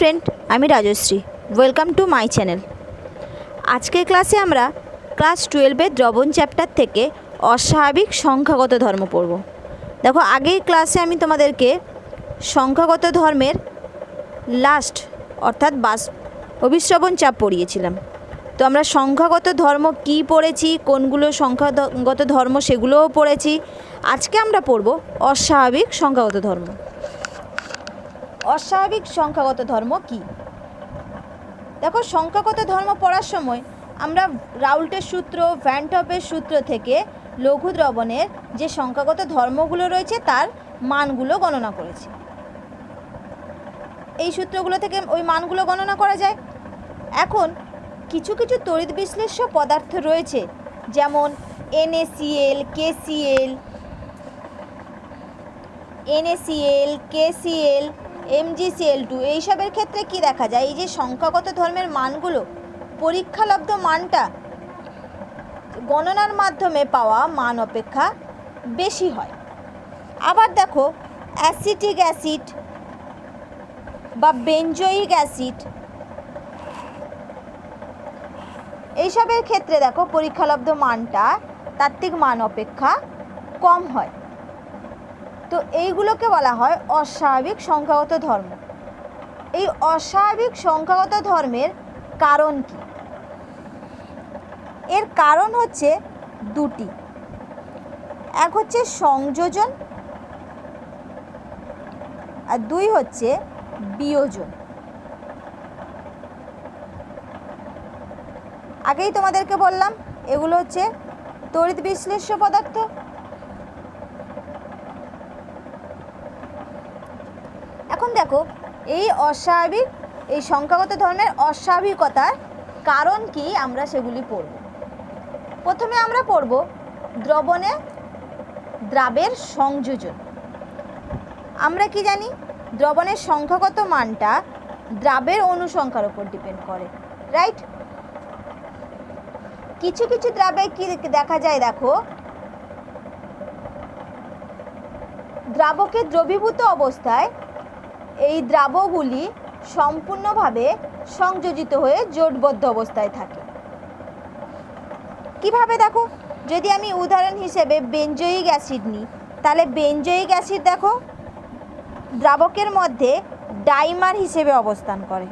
Friend, আমি Rajashree. Welcome to my channel. আজকের ক্লাসে আমরা ক্লাস 12-এর দ্রবণ চ্যাপ্টার থেকে অস্বাভাবিক সংখ্যাগত ধর্ম পড়ব। দেখো, আগের ক্লাসে আমি তোমাদেরকে সংখ্যাগত ধর্মের লাস্ট অর্থাৎ অভিশ্রবণ চাপ পড়িয়েছিলাম। তো আমরা সংখ্যাগত ধর্ম কি পড়েছি, কোনগুলো সংখ্যাগত ধর্ম সেগুলোও পড়েছি। আজকে আমরা পড়ব অস্বাভাবিক সংখ্যাগত ধর্ম। অস্বাভাবিক সংখ্যাগত ধর্ম কি? দেখো, সংখ্যাগত ধর্ম পড়ার সময় আমরা রাউল্টের সূত্র, ভ্যান টপের সূত্র থেকে লঘু দ্রবণের যে সংখ্যাগত ধর্মগুলো রয়েছে তার মানগুলো গণনা করেছি। এই সূত্রগুলো থেকে ওই মানগুলো গণনা করা যায়। এখন কিছু কিছু তড়িৎ বিশ্লেষ্য পদার্থ রয়েছে, যেমন NaCl, KCl, KCl, MgCl2, এইসবের ক্ষেত্রে কি দেখা যায়? এই যে সংখ্যাগত ধর্মের মানগুলো, পরীক্ষালব্ধ মানটা গণনার মাধ্যমে পাওয়া মান অপেক্ষা বেশি হয়। আবার দেখো, অ্যাসিটিক অ্যাসিড বা বেঞ্জোয়িক অ্যাসিড, এইসবের ক্ষেত্রে দেখো পরীক্ষালব্ধ মানটা তাত্ত্বিক মান অপেক্ষা কম হয়। তো এইগুলোকে বলা হয় অস্বাভাবিক সংখ্যাগত ধর্ম। এই অস্বাভাবিক সংখ্যাগত ধর্মের কারণ কি? এর কারণ হচ্ছে দুটি। এক হচ্ছে সংযোজন, আর দুই হচ্ছে বিয়োজন। আগেই তোমাদেরকে বললাম এগুলো হচ্ছে তড়িৎ বিশ্লেষ্য পদার্থ। এখন দেখো, এই সংখ্যাগত ধর্মের অস্বাভাবিকতার কারণ কি আমরা সেগুলি পড়ব। প্রথমে আমরা পড়ব দ্রবণে দ্রাবের সংযোজন। আমরা কি জানি? দ্রবণের সংখ্যাগত মানটা দ্রাবের অনুসংখ্যার উপর ডিপেন্ড করে, রাইট? কিছু কিছু দ্রাবে কি দেখা যায়, দেখো, দ্রাবকে দ্রবীভূত অবস্থায় এই দ্রাবকগুলি সম্পূর্ণভাবে সংযোজিত হয়ে জোটবদ্ধ অবস্থায় থাকে। কিভাবে? দেখো, যদি আমি উদাহরণ হিসেবে বেঞ্জোয়িক অ্যাসিড নিই, তাহলে বেঞ্জোয়িক অ্যাসিড দেখো দ্রাবকের মধ্যে ডাইমার হিসেবে অবস্থান করে।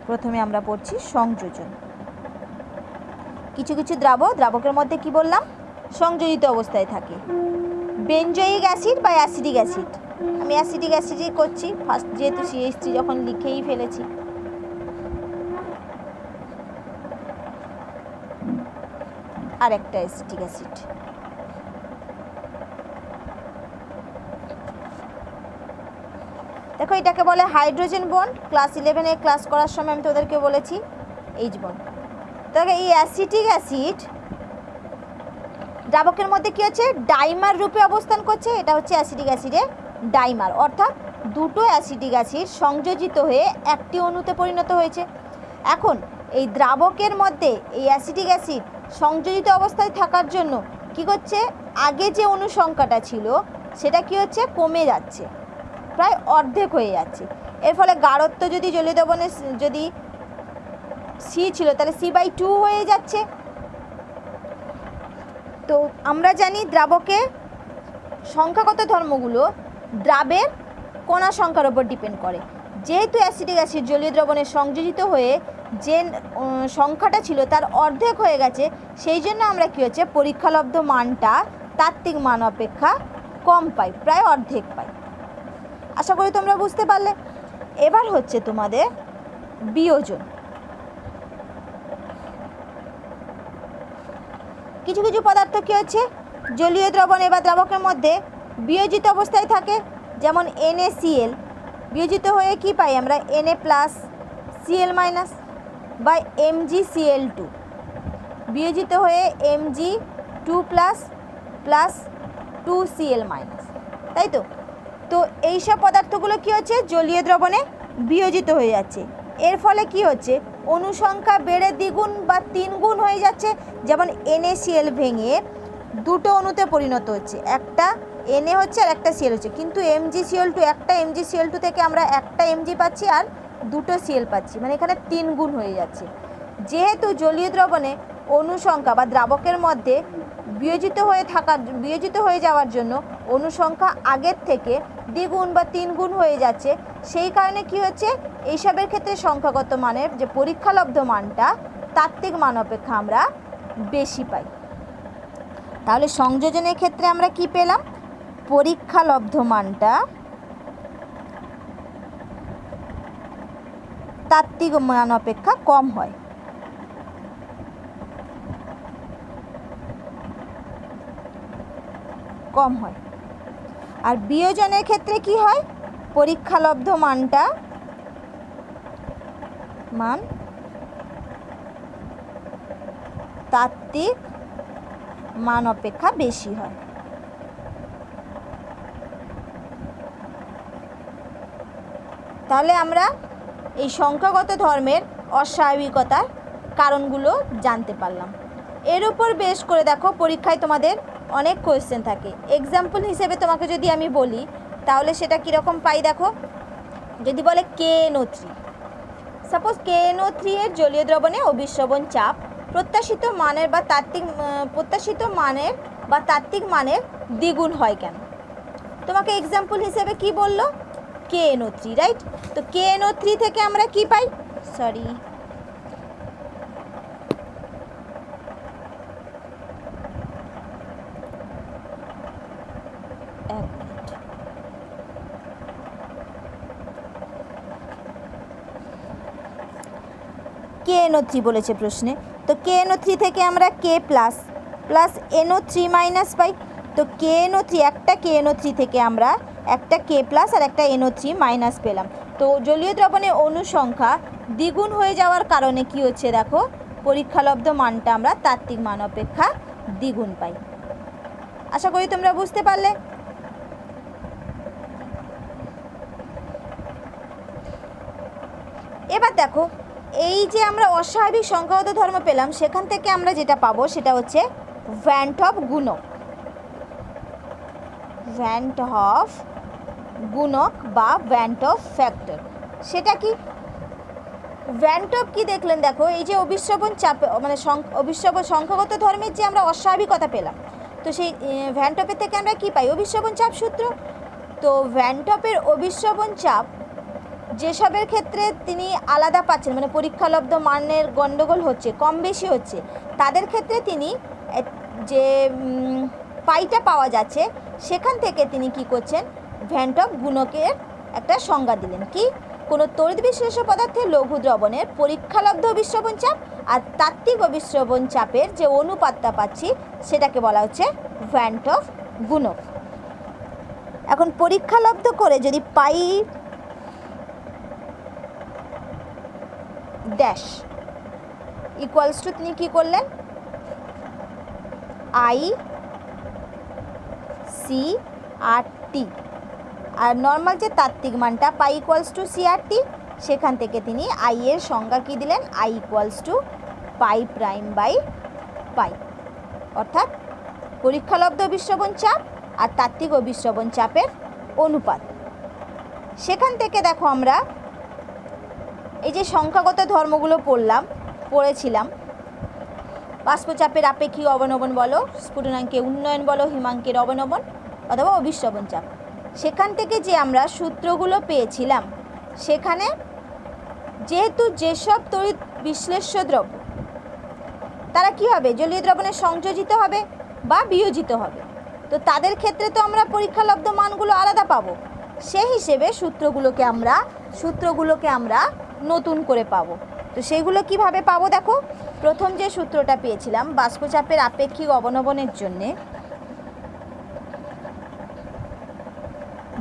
প্রথমে আমরা পড়ছি সংযোজন। কিছু কিছু দ্রাবকের মধ্যে কি বললাম? সংযোজিত অবস্থায় থাকে। বেঞ্জোয়িক অ্যাসিড বা অ্যাসিডিক অ্যাসিড, আমি অ্যাসিডিক অ্যাসিডই করছি ফার্স্ট, যেহেতু CH3 যখন লিখেই ফেলেছি। আর একটা অ্যাসিডিক অ্যাসিড। দেখো, এটাকে বলে হাইড্রোজেন বন্ড। ক্লাস 11-এ ক্লাস করার সময় আমি তোদেরকে বলেছি H বন্ড। তবে এই অ্যাসিটিক অ্যাসিড দ্রাবকের মধ্যে কি হচ্ছে? ডাইমার রূপে অবস্থান করছে। এটা হচ্ছে অ্যাসিডিক অ্যাসিডের ডাইমার, অর্থাৎ দুটো অ্যাসিডিক অ্যাসিড সংযোজিত হয়ে একটি অণুতে পরিণত হয়েছে। এখন এই দ্রাবকের মধ্যে এই অ্যাসিডিক অ্যাসিড সংযোজিত অবস্থায় থাকার জন্য কি করছে? আগে যে অনুসংখ্যাটা ছিল সেটা কি হচ্ছে? কমে যাচ্ছে, প্রায় অর্ধেক হয়ে যাচ্ছে। এর ফলে গাঢ়ত্ব যদি জলীয় দ্রবণে যদি C ছিল, তাহলে C/2 হয়ে যাচ্ছে। তো আমরা জানি দ্রাবকে সংখ্যাগত ধর্মগুলো দ্রাবের কণা সংখ্যার উপর ডিপেন্ড করে। যেহেতু অ্যাসিডিক অ্যাসিড জলীয় দ্রবণে সংযোজিত হয়ে যে সংখ্যাটা ছিল তার অর্ধেক হয়ে গেছে, সেই জন্য আমরা কি হচ্ছে? পরীক্ষালব্ধ মানটা তাত্ত্বিক মান অপেক্ষা কম পাই, প্রায় অর্ধেক পাই। আশা করি তোমরা বুঝতে পারলে। এবার হচ্ছে তোমাদের বিয়োজন। কিছু কিছু পদার্থ কি হচ্ছে? জলীয় দ্রবণে বা দ্রাবকের মধ্যে বিয়োজিত অবস্থায় থাকে, যেমন NaCl বিয়োজিত হয়ে কি পাই আমরা? Na+Cl- বা MgCl2 বিয়োজিত হয়ে Mg2++2Cl-, তাই তো? তো এইসব পদার্থগুলো কি হচ্ছে? জলীয় দ্রবণে বিয়োজিত হয়ে যাচ্ছে। এর ফলে কি হচ্ছে? অনুসংখ্যা বেড়ে দ্বিগুণ বা 3 গুণ হয়ে যাচ্ছে। যেমন NaCl ভেঙে দুটো অণুতে পরিণত হচ্ছে, একটা Na হচ্ছে আর একটা Cl হচ্ছে, কিন্তু MgCl2, একটা MgCl2 থেকে আমরা একটা Mg পাচ্ছি আর দুটো সিএল পাচ্ছি, মানে এখানে 3 গুণ হয়ে যাচ্ছে। যেহেতু জলীয় দ্রবণে অনুসংখ্যা বা দ্রাবকের মধ্যে বিয়োজিত হয়ে যাওয়ার জন্য অনুসংখ্যা আগের থেকে দ্বিগুণ বা 3 গুণ হয়ে যাচ্ছে, সেই কারণে কি হচ্ছে, এইসবের ক্ষেত্রে সংখ্যাগত মানের যে পরীক্ষালব্ধ মানটা তাত্ত্বিক মান অপেক্ষা আমরা বেশি পাই। তাহলে সংযোজনের ক্ষেত্রে আমরা কি পেলাম, পরীক্ষালব্ধ মানটা তাত্ত্বিক মান অপেক্ষা কম হয়। আর বিয়োজনের ক্ষেত্রে কি হয়, পরীক্ষালব্ধ মানটা তাত্ত্বিক মান অপেক্ষা বেশি হয়। তাহলে আমরা এই সংখ্যাগত ধর্মের অস্বাভাবিকতার কারণগুলো জানতে পারলাম। এর উপর বেশ করে দেখো পরীক্ষায় তোমাদের অনেক কোয়েশ্চেন থাকে। এক্সাম্পল হিসেবে তোমাকে যদি আমি বলি তাহলে সেটা কীরকম পাই দেখো, যদি বলে KNO3, সাপোজ KNO3 এর জলীয় দ্রবণে অভিস্রবণ চাপ প্রত্যাশিত মানের বা তাত্ত্বিক মানের দ্বিগুণ হয় কেন? তোমাকে এক্সাম্পল হিসেবে কি বললো, KNO3, রাইট? তো KNO3 থেকে আমরা কি পাই, KNO3 বলেছে প্রশ্নে। তো KNO3 থেকে আমরা K প্লাস NO3 মাইনাস পাই। তো একটা KNO3 থেকে আমরা একটা K প্লাস আর একটা NO3 মাইনাস পেলাম। তো জলীয় দ্রবণে অনুসংখ্যা দ্বিগুণ হয়ে যাওয়ার কারণে কি হচ্ছে দেখো, পরীক্ষালব্ধ মানটা আমরা তাত্ত্বিক মান অপেক্ষা দ্বিগুণ পাই। আশা করি তোমরা বুঝতে পারলে। এবার দেখো, এই যে আমরা অস্বাভাবিক সংখ্যাগত ধর্ম পেলাম, সেখান থেকে আমরা যেটা পাবো সেটা হচ্ছে ভ্যান টপ গুণক বা ভ্যান টপ ফ্যাক্টর। সেটা কি, ভ্যান টপ কি দেখলেন দেখো, এই যে অভিস্রবণ চাপ মানে সংখ্যাগত ধর্মের যে আমরা অস্বাভাবিকতা পেলাম, তো সেই ভ্যান টপের থেকে আমরা কি পাই, অভিস্রবণ চাপ সূত্র। তো ভ্যান টপের অভিস্রবণ চাপ যেসবের ক্ষেত্রে তিনি আলাদা পাচ্ছেন, মানে পরীক্ষালব্ধ মানের গণ্ডগোল হচ্ছে, কম বেশি হচ্ছে, তাদের ক্ষেত্রে তিনি যে পাইটা পাওয়া যাচ্ছে সেখান থেকে তিনি কি করছেন, ভ্যান টপ গুণকের একটা সংজ্ঞা দিলেন। কি, কোনো তড়িৎ বিশ্লেষ্য পদার্থের লঘু দ্রবণের পরীক্ষালব্ধ অভিস্রবণ চাপ আর তাত্ত্বিক অভিস্রবণ চাপের যে অনুপাতটা পাচ্ছি সেটাকে বলা হচ্ছে ভ্যান টপ গুণক। এখন পরীক্ষালব্ধ করে যদি পাই ড্যাশ ইকুয়ালস টু, তিনি কী করলেন, ICRT, আর নর্মাল যে তাত্ত্বিক মানটা পাই ইকুয়ালস টু CRT, সেখান থেকে তিনি আই এর সংজ্ঞা কী দিলেন, I equals to pi prime by pi, অর্থাৎ পরীক্ষালব্ধ অভিস্রবণ চাপ আর তাত্ত্বিক অভিস্রবণ চাপের অনুপাত। সেখান থেকে দেখো আমরা এই যে সংখ্যাগত ধর্মগুলো পড়েছিলাম, বাষ্পচাপের আপেক্ষিক অবনমন বলো, স্ফুটনাঙ্কের উন্নয়ন বলো, হিমাঙ্কের অবনমন অথবা অভিস্রবণ চাপ, সেখান থেকে যে আমরা সূত্রগুলো পেয়েছিলাম, সেখানে যেহেতু যেসব তড়িৎ বিশ্লেষ্য দ্রব্য তারা কি হবে, জলীয় দ্রবণে সংযোজিত হবে বা বিয়োজিত হবে, তো তাদের ক্ষেত্রে তো আমরা পরীক্ষালব্ধ মানগুলো আলাদা পাবো। সেই হিসেবে সূত্রগুলোকে আমরা নতুন করে পাবো। তো সেইগুলো কিভাবে পাবো দেখো, প্রথম যে সূত্রটা পেয়েছিলাম বাষ্পচাপের আপেক্ষিক অবনমনের জন্যে,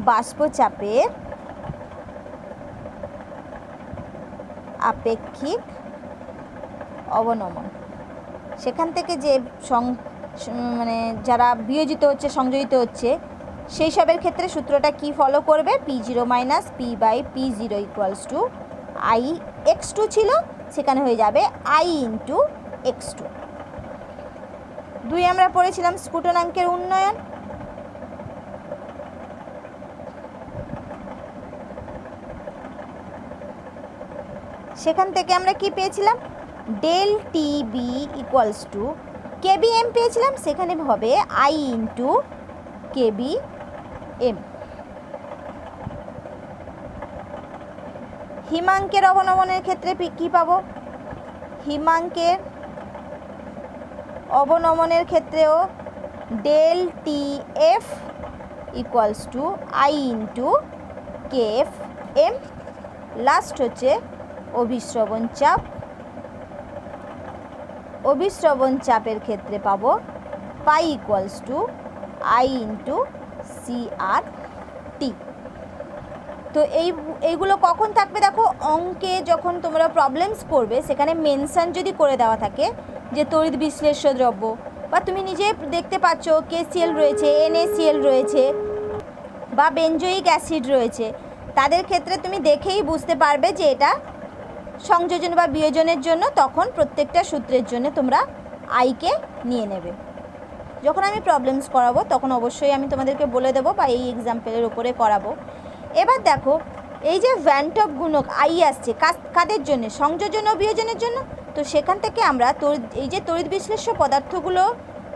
বাষ্পচাপের আপেক্ষিক অবনমন, সেখান থেকে যে মানে যারা বিয়োজিত হচ্ছে সংযোজিত হচ্ছে সেই সবের ক্ষেত্রে সূত্রটা কি ফলো করবে, P0 minus P by P0 equals to IX2 ছিল, সেখানে হয়ে যাবে I ইন্টু X2। 2 আমরা পড়েছিলাম স্ফুটনাঙ্কের উন্নয়ন, সেখান থেকে আমরা কি পেয়েছিলাম, del T B equals to K B M পেয়েছিলাম, সেখানে হবে আই ইন্টু কেবি এম। হিমাঙ্কের অবনমনের ক্ষেত্রে কি পাবো, হিমাঙ্কের অবনমনের ক্ষেত্রেও del T F equals to I into K F M. Last হচ্ছে অভিস্রবণ চাপ, অভিস্রবণ চাপের ক্ষেত্রে পাবো pi equals to I into C R T. তো এইগুলো কখন থাকবে দেখো, অঙ্কে যখন তোমরা প্রবলেমস করবে সেখানে মেনশন যদি করে দেওয়া থাকে যে তড়িৎ বিশ্লেষ্য দ্রব্য, বা তুমি নিজে দেখতে পাচ্ছ KCl রয়েছে, NaCl রয়েছে, বা বেঞ্জোয়িক অ্যাসিড রয়েছে, তাদের ক্ষেত্রে তুমি দেখেই বুঝতে পারবে যে এটা সংযোজন বা বিয়োজনের জন্য, তখন প্রত্যেকটা সূত্রের জন্য তোমরা আইকে নিয়ে নেবে। যখন আমি প্রবলেমস করাবো তখন অবশ্যই আমি তোমাদেরকে বলে দেবো বা এই এক্সাম্পলের উপরে করাবো। এবার দেখো এই যে ভ্যান টপ গুণক আই আসছে কাদের জন্য, সংযোজন ও বিয়োজনের জন্য। তো সেখান থেকে আমরা এই যে তড়িৎ বিশ্লেষ্য পদার্থগুলো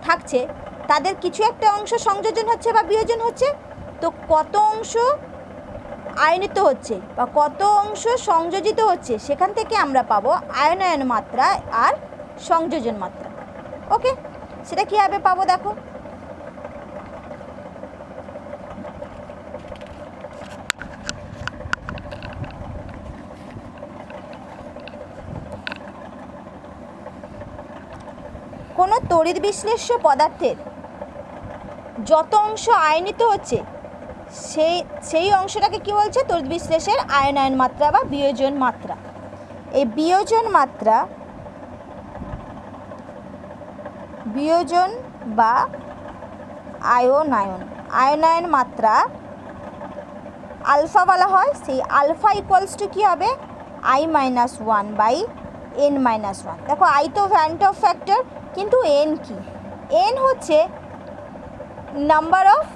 থাকছে তাদের কিছু একটা অংশ সংযোজন হচ্ছে বা বিয়োজন হচ্ছে, তো কত অংশ আয়নিত হচ্ছে বা কত অংশ সংযোজিত হচ্ছে সেখান থেকে আমরা পাবো আয়নায়ন মাত্রা আর সংযোজন মাত্রা। ওকে, সেটা কীভাবে পাবো দেখো, কোনো তড়িৎ বিশ্লেষ্য পদার্থের যত অংশ আয়নিত হচ্ছে সেই অংশটাকে কি বলছে, তড়িৎ বিশ্লেষের আয়নায়ন মাত্রা বা বিয়োজন মাত্রা। এই বিয়োজন মাত্রা, বিয়োজন বা আয়নায়ন মাত্রা আলফা বলা হয়। সেই আলফা ইকুয়ালস টু কী হবে, I minus one by N minus one. দেখো আই তো ভ্যান টপ ফ্যাক্টর, কিন্তু এন কি, এন হচ্ছে নাম্বার অফ,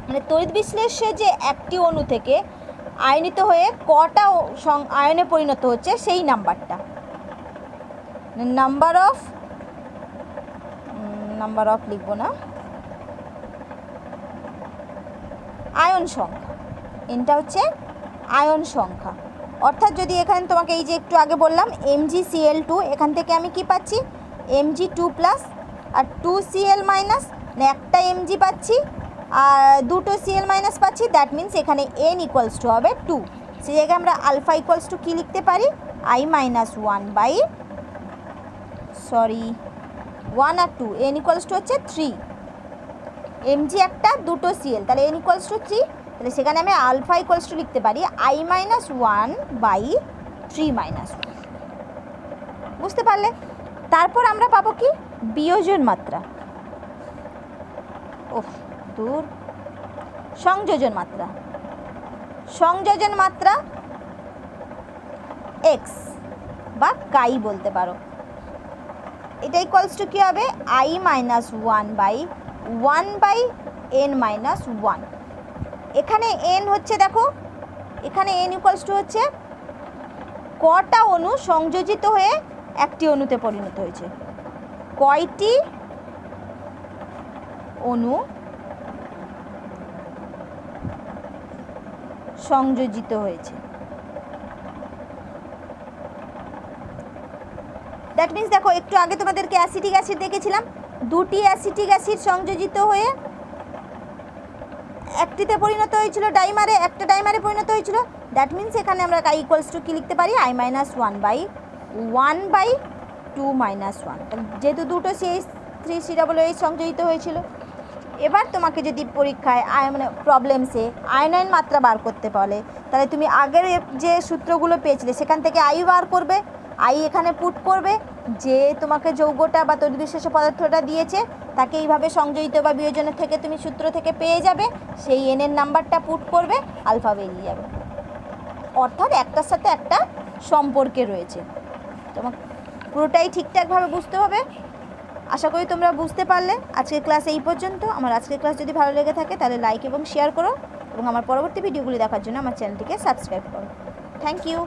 মানে তড়িৎ বিশ্লেষ্যে যে একটি অণু থেকে আয়নিত হয়ে কটা আয়নে পরিণত হচ্ছে সেই নাম্বারটা, নাম্বার অফ লিখবো না, আয়ন সংখ্যা, এনটা হচ্ছে আয়ন সংখ্যা। অর্থাৎ যদি এখানে তোমাকে এই যে একটু আগে বললাম MgCl2, এখান থেকে আমি কি পাচ্ছি Mg2 প্লাস আর 2Cl মাইনাস, একটা Mg পাচ্ছি আর দুটো Cl মাইনাস পাচ্ছি, দ্যাট মিন্স এখানে n ইকুয়ালস টু হবে 2। সেই জায়গায় আমরা আলফা ইকুয়ালস টু কী লিখতে পারি, আই মাইনাস ওয়ান বাই 1 আর 2, n ইকুয়ালস টু হচ্ছে 3, Mg একটা দুটো Cl, তাহলে n ইকুয়ালস টু 3, তাহলে সেখানে আমি আলফা ইকুয়ালস টু লিখতে পারি I minus one by 3 minus 1। বুঝতে পারলে? তারপর আমরা পাবো কি, বিয়োজন মাত্রা, সংযোজন মাত্রা এক্স বা কাই বলতে পারো। এটা ইকুয়ালস টু কী হবে, I minus one by N minus one. এখানে এন হচ্ছে, দেখো এখানে এন ইকুয়ালস টু হচ্ছে কটা অণু সংযোজিত হয়ে একটি অণুতে পরিণত হয়েছে, কয়টি অণু সংযোজিত হয়েছে। দ্যাট মিন্স দেখো একটু আগে তোমাদেরকে অ্যাসিটিক অ্যাসিড দেখেছিলাম, দুটি অ্যাসিটিক অ্যাসিড সংযোজিত হয়ে একটিতে পরিণত হয়েছিল ডাইমারে, একটা ডাইমারে পরিণত হয়েছিল। দ্যাট মিন্স এখানে আমরা কাই ইকুয়ালস টু কী লিখতে পারি, I minus one by 2 minus 1, যেহেতু দুটো CH3COOH সংযোজিত হয়েছিল। এবার তোমাকে যদি পরীক্ষায় মানে প্রবলেমসে আয়নায়ন মাত্রা বার করতে বলে, তাহলে তুমি আগের যে সূত্রগুলো পেয়েছিলে সেখান থেকে আই বার করবে, আই এখানে পুট করবে, যে তোমাকে যৌগটা বা তড়িৎ বিশ্লেষ্য পদার্থটা দিয়েছে তাকে এইভাবে সংযোজিত বা বিয়োজনের থেকে তুমি সূত্র থেকে পেয়ে যাবে, সেই এনের নাম্বারটা পুট করবে, আলফা বেরিয়ে যাবে। অর্থাৎ একটার সাথে একটা সম্পর্কে রয়েছে। তোমাকে পুরোটাই ঠিকঠাকভাবে বুঝতে হবে। আশা করি তোমরা বুঝতে পারলে। আজকের ক্লাস এই পর্যন্ত। আমার আজকের ক্লাস যদি ভালো লেগে থাকে তাহলে লাইক এবং শেয়ার করো, এবং আমার পরবর্তী ভিডিওগুলি দেখার জন্য আমার চ্যানেলটিকে সাবস্ক্রাইব করো। Thank you.